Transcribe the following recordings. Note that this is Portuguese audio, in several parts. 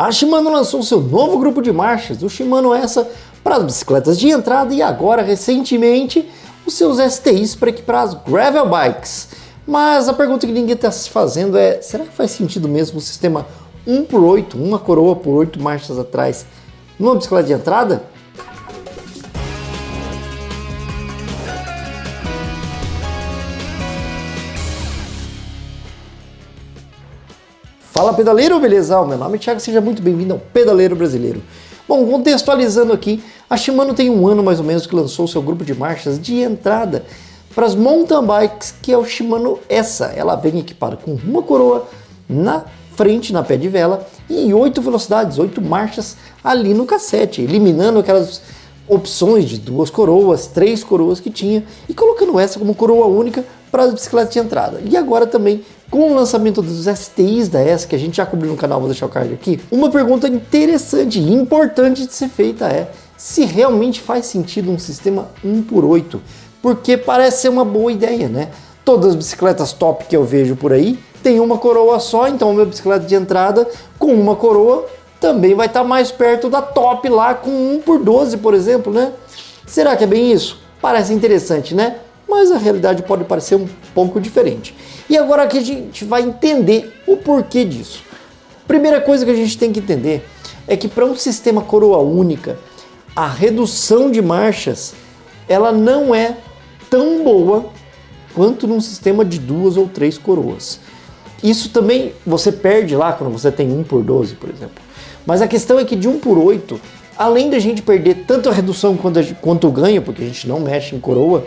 A Shimano lançou seu novo grupo de marchas, o Shimano Essa, para as bicicletas de entrada e agora, recentemente, os seus STIs para equipar as gravel bikes. Mas a pergunta que ninguém está se fazendo é, será que faz sentido mesmo o sistema 1x8, uma coroa por 8 marchas atrás, numa bicicleta de entrada? Fala pedaleiro, beleza? Meu nome é Thiago, seja muito bem-vindo ao Pedaleiro Brasileiro. Bom, contextualizando aqui, a Shimano tem um ano mais ou menos que lançou seu grupo de marchas de entrada para as mountain bikes, que é o Shimano Essa. Ela vem equipada com uma coroa na frente, na pé de vela, e 8 velocidades, 8 marchas ali no cassete, eliminando aquelas opções de 2 coroas, 3 coroas que tinha, e colocando essa como coroa única para as bicicletas de entrada. E agora também, com o lançamento dos STIs da Essa, que a gente já cobriu no canal, vou deixar o card aqui, uma pergunta interessante e importante de ser feita é se realmente faz sentido um sistema 1x8, porque parece ser uma boa ideia, né? Todas as bicicletas top que eu vejo por aí tem uma coroa só, então a minha bicicleta de entrada com uma coroa também vai estar mais perto da top lá com 1x12, por exemplo, né? Será que é bem isso? Parece interessante, né? Mas a realidade pode parecer um pouco diferente. E agora aqui a gente vai entender o porquê disso. Primeira coisa que a gente tem que entender é que para um sistema coroa única, a redução de marchas ela não é tão boa quanto num sistema de 2 ou 3 coroas. Isso também você perde lá quando você tem 1x12, por exemplo. Mas a questão é que de 1x8, além da gente perder tanto a redução quanto o ganho, porque a gente não mexe em coroa,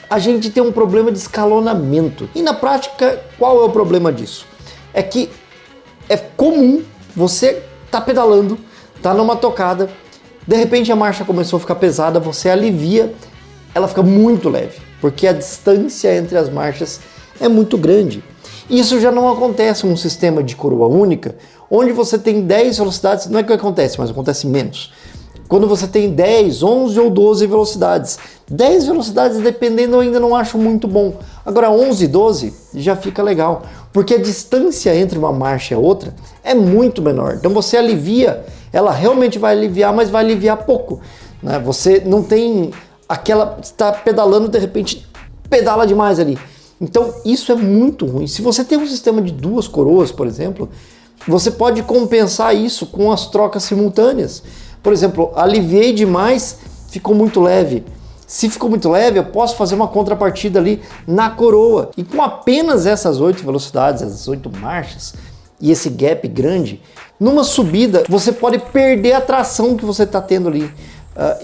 a gente tem um problema de escalonamento. E na prática, qual é o problema disso? É que é comum você tá pedalando, tá numa tocada, de repente a marcha começou a ficar pesada, você alivia, ela fica muito leve, porque a distância entre as marchas é muito grande. Isso já não acontece num sistema de coroa única, onde você tem 10 velocidades, não é que acontece, mas acontece menos. Quando você tem 10, 11 ou 12 velocidades. 10 velocidades, dependendo, eu ainda não acho muito bom. Agora 11 e 12 já fica legal, porque a distância entre uma marcha e a outra é muito menor. Então você alivia, ela realmente vai aliviar, mas vai aliviar pouco, né? Você não tem aquela, está pedalando, de repente pedala demais ali. Então isso é muito ruim. Se você tem um sistema de 2 coroas, por exemplo, você pode compensar isso com as trocas simultâneas. Por exemplo, aliviei demais, ficou muito leve. Se ficou muito leve, eu posso fazer uma contrapartida ali na coroa. E com apenas essas 8 velocidades, essas 8 marchas e esse gap grande, numa subida você pode perder a tração que você está tendo ali.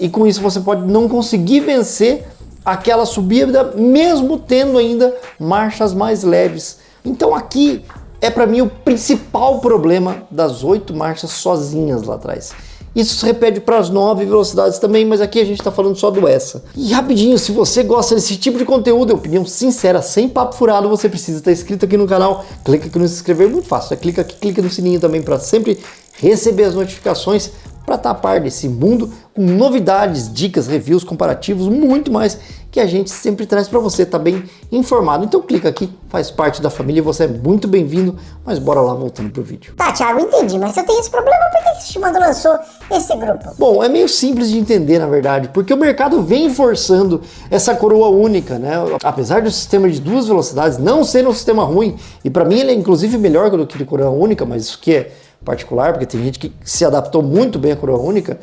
E com isso você pode não conseguir vencer aquela subida, mesmo tendo ainda marchas mais leves. Então aqui é para mim o principal problema das 8 marchas sozinhas lá atrás. Isso se repete para as 9 velocidades também, mas aqui a gente está falando só do Essa. E rapidinho, se você gosta desse tipo de conteúdo, opinião sincera, sem papo furado, você precisa estar inscrito aqui no canal. Clica aqui no se inscrever, muito fácil. Você clica aqui, clica no sininho também para sempre receber as notificações, para estar a par desse mundo com novidades, dicas, reviews, comparativos, muito mais que a gente sempre traz para você estar bem informado. Então clica aqui, faz parte da família e você é muito bem-vindo, mas bora lá voltando pro vídeo. Tá, Thiago, entendi, mas se eu tenho esse problema, por que a Shimano lançou esse grupo? Bom, é meio simples de entender, na verdade, porque o mercado vem forçando essa coroa única, né? Apesar do sistema de 2 velocidades não ser um sistema ruim, e para mim ele é inclusive melhor do que de coroa única, mas isso que é particular, porque tem gente que se adaptou muito bem à coroa única,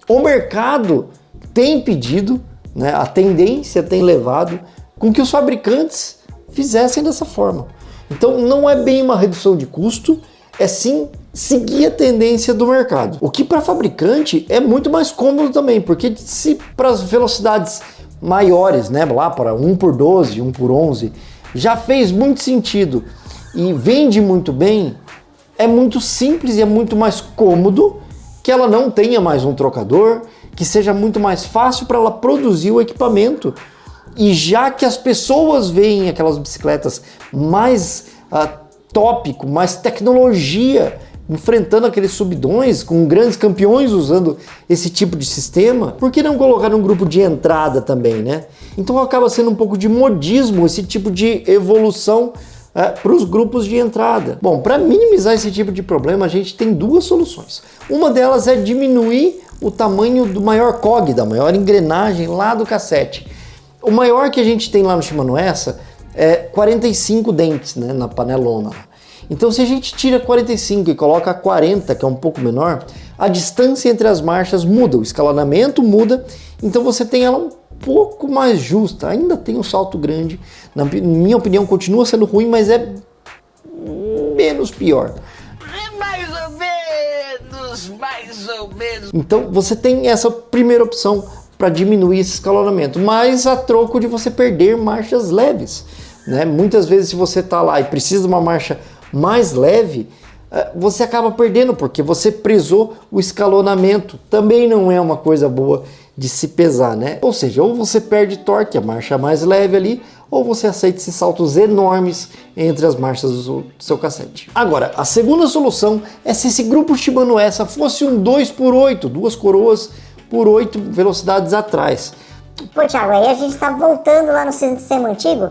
o mercado tem pedido, né, a tendência tem levado com que os fabricantes fizessem dessa forma. Então não é bem uma redução de custo, é sim seguir a tendência do mercado. O que para fabricante é muito mais cômodo também, porque se para as velocidades maiores, né, lá para 1x12, 1x11, já fez muito sentido e vende muito bem, é muito simples e é muito mais cômodo que ela não tenha mais um trocador, que seja muito mais fácil para ela produzir o equipamento. E já que as pessoas veem aquelas bicicletas mais top, com mais tecnologia, enfrentando aqueles subidões, com grandes campeões usando esse tipo de sistema, por que não colocar um grupo de entrada também, né? Então acaba sendo um pouco de modismo esse tipo de evolução para os grupos de entrada. Bom, para minimizar esse tipo de problema, a gente tem duas soluções. Uma delas é diminuir o tamanho do maior cog, da maior engrenagem lá do cassete. O maior que a gente tem lá no Shimano ESSA é 45 dentes, né, na panelona. Então se a gente tira 45 e coloca 40, que é um pouco menor, a distância entre as marchas muda, o escalonamento muda, então você tem ela um pouco mais justa. Ainda tem um salto grande, na minha opinião continua sendo ruim, mas é menos pior. Mais ou menos. Então você tem essa primeira opção para diminuir esse escalonamento, mas a troco de você perder marchas leves, né? Muitas vezes se você está lá e precisa de uma marcha mais leve, você acaba perdendo porque você prezou o escalonamento. Também não é uma coisa boa de se pesar, né? Ou seja, ou você perde torque, a marcha mais leve ali, ou você aceita esses saltos enormes entre as marchas do seu cassete. Agora, a segunda solução é se esse grupo Shimano ESSA fosse um 2x8, duas coroas por 8 velocidades atrás. Pô, Thiago, aí a gente tá voltando lá no sistema antigo?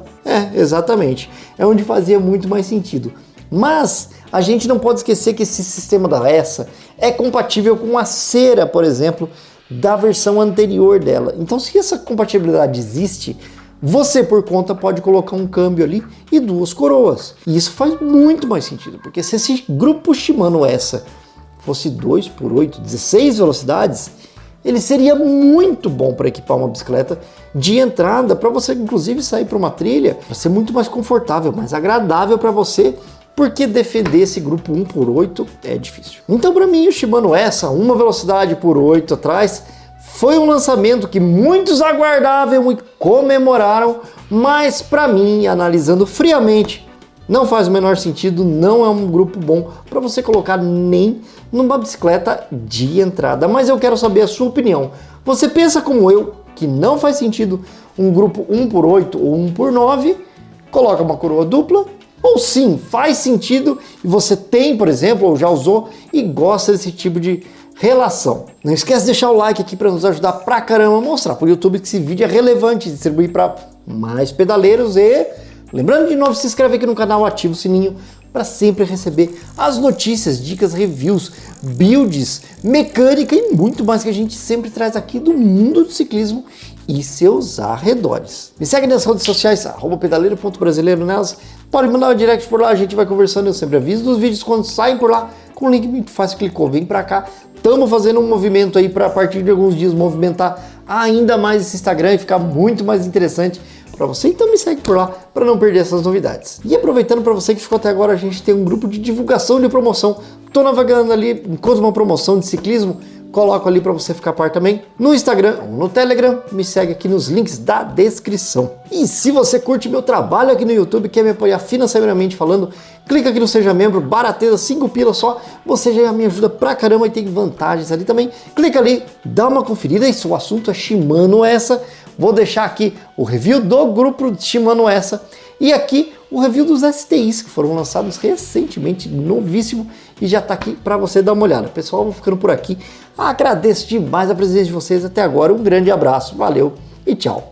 Exatamente. É onde fazia muito mais sentido. Mas a gente não pode esquecer que esse sistema da ESSA é compatível com a cera, por exemplo, da versão anterior dela. Então, se essa compatibilidade existe, você por conta pode colocar um câmbio ali e duas coroas. E isso faz muito mais sentido, porque se esse grupo Shimano ESSA fosse 2x8, 16 velocidades, ele seria muito bom para equipar uma bicicleta de entrada, para você inclusive sair para uma trilha, para ser muito mais confortável, mais agradável para você, porque defender esse grupo 1x8 é difícil. Então para mim o Shimano ESSA, uma velocidade por 8 atrás, foi um lançamento que muitos aguardavam e comemoraram, mas para mim, analisando friamente, não faz o menor sentido, não é um grupo bom para você colocar nem numa bicicleta de entrada. Mas eu quero saber a sua opinião. Você pensa como eu, que não faz sentido um grupo 1x8 ou 1x9, coloca uma coroa dupla? Ou sim, faz sentido e você tem, por exemplo, ou já usou e gosta desse tipo de relação? Não esquece de deixar o like aqui para nos ajudar pra caramba a mostrar pro YouTube que esse vídeo é relevante, distribuir para mais pedaleiros e... lembrando de novo, se inscreve aqui no canal, ativa o sininho para sempre receber as notícias, dicas, reviews, builds, mecânica e muito mais que a gente sempre traz aqui do mundo do ciclismo e seus arredores. Me segue nas redes sociais, @pedaleiro.brasileiro nelas, pode mandar um direct por lá, a gente vai conversando, eu sempre aviso dos vídeos quando saem por lá, com um link muito fácil, clicou, vem para cá. Estamos fazendo um movimento aí para a partir de alguns dias movimentar ainda mais esse Instagram e ficar muito mais interessante para você, então me segue por lá para não perder essas novidades. E aproveitando para você que ficou até agora, a gente tem um grupo de divulgação de promoção. Tô navegando ali, enquanto uma promoção de ciclismo, coloco ali para você ficar par também no Instagram ou no Telegram. Me segue aqui nos links da descrição. E se você curte meu trabalho aqui no YouTube, quer me apoiar financeiramente falando, clica aqui no Seja Membro, barateza, 5 pila só, você já me ajuda pra caramba e tem vantagens ali também. Clica ali, dá uma conferida e se o assunto é Shimano ESSA, vou deixar aqui o review do grupo Shimano ESSA e aqui o review dos STIs que foram lançados recentemente, novíssimo, e já tá aqui para você dar uma olhada. Pessoal, vou ficando por aqui. Agradeço demais a presença de vocês até agora. Um grande abraço, valeu e tchau.